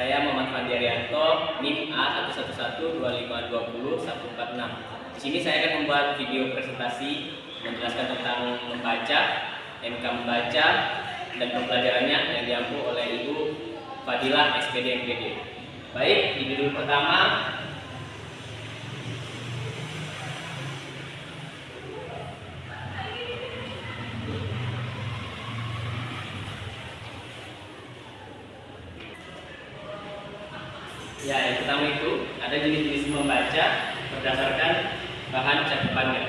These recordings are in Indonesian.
Saya Muhammad Fandi Arianto, NIM A1112520-146. Di sini saya akan membuat video presentasi menjelaskan tentang membaca, MK membaca, dan pembelajarannya yang diampu oleh Ibu Fadilah SPD MPD. Baik, di video pertama ya, yang pertama itu ada jenis-jenis membaca berdasarkan bahan cakapannya.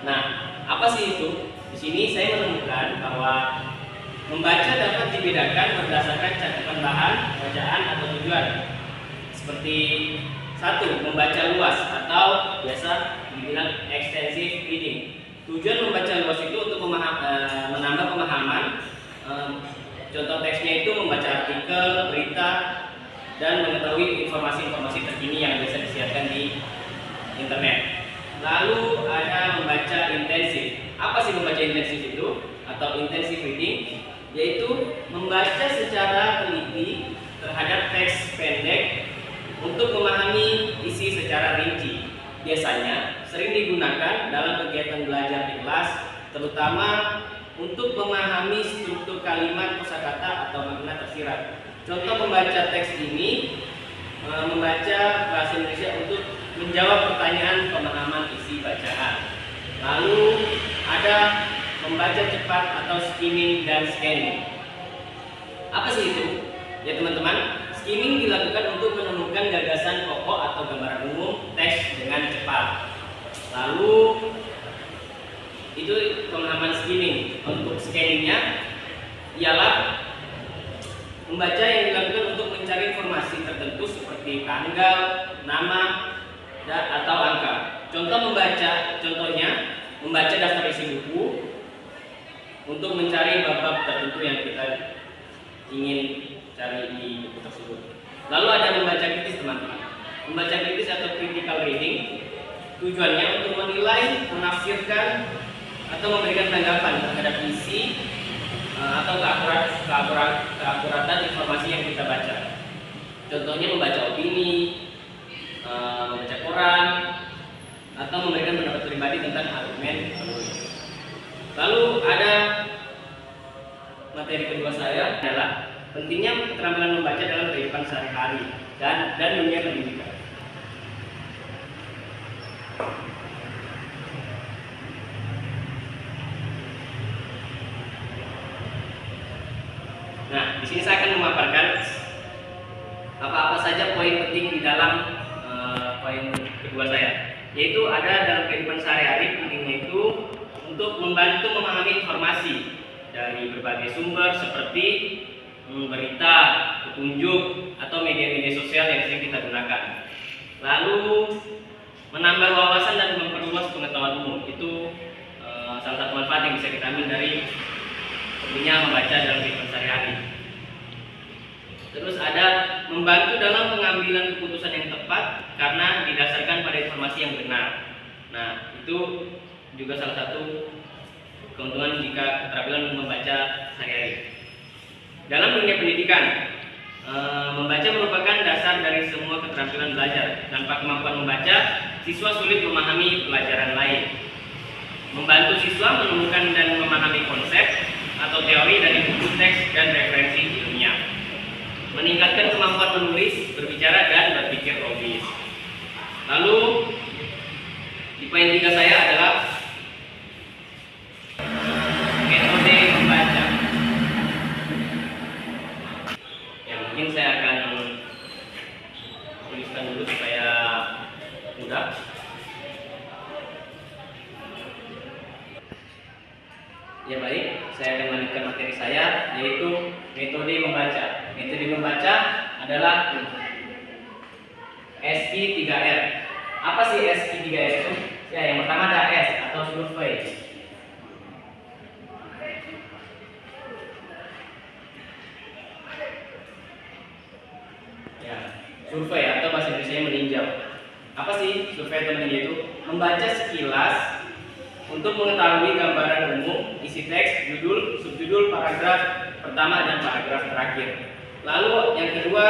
Nah, apa sih itu? Di sini saya menemukan bahwa membaca dapat dibedakan berdasarkan cakupan bahan bacaan atau tujuan. Seperti satu, membaca luas atau biasa dibilang extensive reading. Tujuan membaca luas itu untuk menambah pemahaman. Contoh teksnya itu membaca artikel, berita, dan mengetahui informasi-informasi terkini yang bisa disiarkan di internet. Lalu ada membaca intensif. Apa sih membaca intensif itu? Atau intensive reading? Yaitu membaca secara teliti terhadap teks pendek untuk memahami isi secara rinci. Biasanya sering digunakan dalam kegiatan belajar di kelas, terutama untuk memahami struktur kalimat, kosakata, atau makna tersirat. Contoh membaca teks ini membaca bahasa Indonesia untuk menjawab pertanyaan pemahaman isi bacaan. Lalu ada membaca cepat atau skimming dan scanning. Apa sih itu? Ya teman-teman, skimming dilakukan untuk menemukan gagasan pokok atau gambaran umum teks dengan cepat. Lalu itu pemahaman skimming. Untuk scanningnya ialah membaca yang dilakukan untuk mencari informasi tertentu seperti tanggal, nama, atau angka. Contohnya membaca daftar isi buku untuk mencari bab-bab tertentu yang kita ingin cari di buku tersebut. Lalu ada membaca kritis, teman-teman. Membaca kritis atau critical reading tujuannya untuk menilai, menafsirkan, atau memberikan tanggapan terhadap isi atau keakuratan informasi yang kita baca. Contohnya membaca opini, membaca koran, atau memberikan pendapat pribadi tentang argumen penulis. Lalu ada materi kedua saya adalah pentingnya keterampilan membaca dalam kehidupan sehari-hari dan dunia pendidikan. Nah, di sini saya akan memaparkan apa-apa saja poin penting di dalam poin kedua saya, yaitu ada dalam kehidupan sehari-hari. Pentingnya itu untuk membantu memahami informasi dari berbagai sumber seperti berita, petunjuk, atau media-media sosial yang sering kita gunakan. Lalu menambah wawasan dan memperluas pengetahuan umum. Itu salah satu manfaat yang bisa kita ambil dari pentingnya membaca dalam kehidupan sehari-hari. Terus ada membantu dalam pengambilan keputusan yang tepat karena didasarkan pada informasi yang benar. Nah, itu juga salah satu keuntungan jika keterampilan membaca sehari-hari. Dalam dunia pendidikan, membaca merupakan dasar dari semua keterampilan belajar. Tanpa kemampuan membaca, siswa sulit memahami pelajaran lain. Membantu siswa menemukan dan memahami konsep atau teori dari buku teks dan referensi ilmiah. Meningkatkan kemampuan menulis, berbicara, dan berpikir logis. Lalu di poin 3 saya adalah metode membaca. Ya, mungkin saya akan tuliskan dulu supaya mudah. Ya baik, saya akan melanjutkan materi saya, yaitu metode membaca. Metode membaca adalah SI3R. Apa sih SI3R itu? Ya, yang pertama ada S atau survei. Ya, survei atau bahasa Indonesia meninjau. Apa sih survei atau meninjau itu? Membaca sekilas untuk mengetahui gambaran umum, isi teks, judul, subjudul, paragraf pertama dan paragraf terakhir. Lalu yang kedua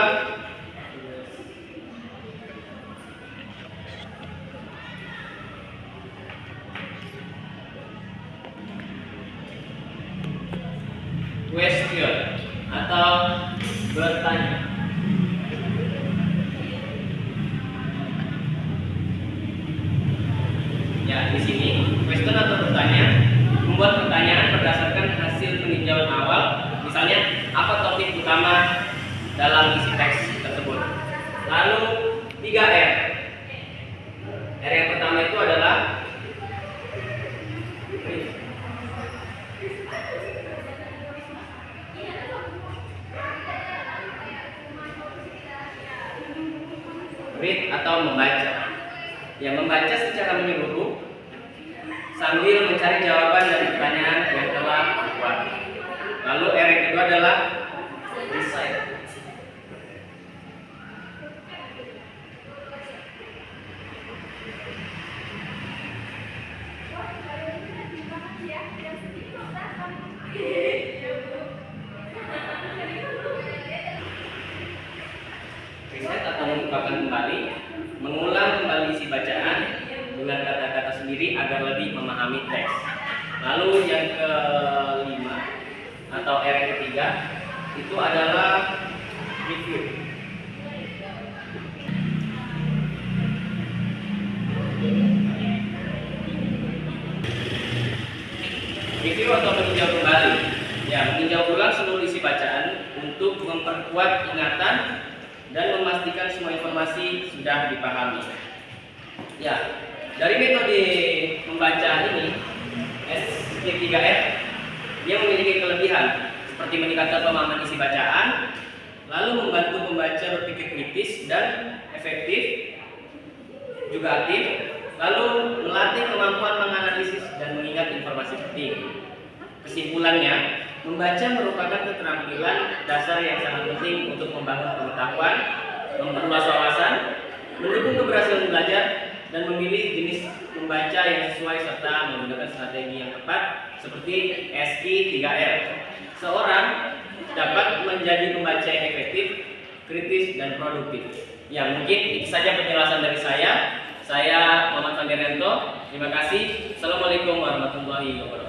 read atau membaca. Yang membaca secara menyeluruh sambil mencari jawaban dari pertanyaan yang telah dibuat. Lalu R yang kedua adalah recite. Recite atau mengungkapkan kembali, mengulang kembali isi bacaan dengan kata-kata sendiri agar lebih memahami teks. Lalu yang kelima atau R yang ketiga itu adalah review. Review atau meninjau kembali. Ya, meninjau ulang seluruh isi bacaan untuk memperkuat ingatan dan memastikan semua informasi sudah dipahami. Ya, dari metode membaca ini S3R dia memiliki kelebihan seperti meningkatkan pemahaman isi bacaan, lalu membantu pembaca berpikir kritis dan efektif, juga aktif, lalu melatih kemampuan menganalisis dan mengingat informasi penting. Kesimpulannya, membaca merupakan keterampilan dasar yang sangat penting untuk membangun pengetahuan, memperluas wawasan, mendukung keberhasilan belajar, dan memilih jenis membaca yang sesuai serta menggunakan strategi yang tepat seperti SI3R. Seorang dapat menjadi pembaca yang efektif, kritis, dan produktif. Ya, mungkin itu saja penjelasan dari saya. Saya Muhammad Fanderianto. Terima kasih. Assalamualaikum warahmatullahi wabarakatuh.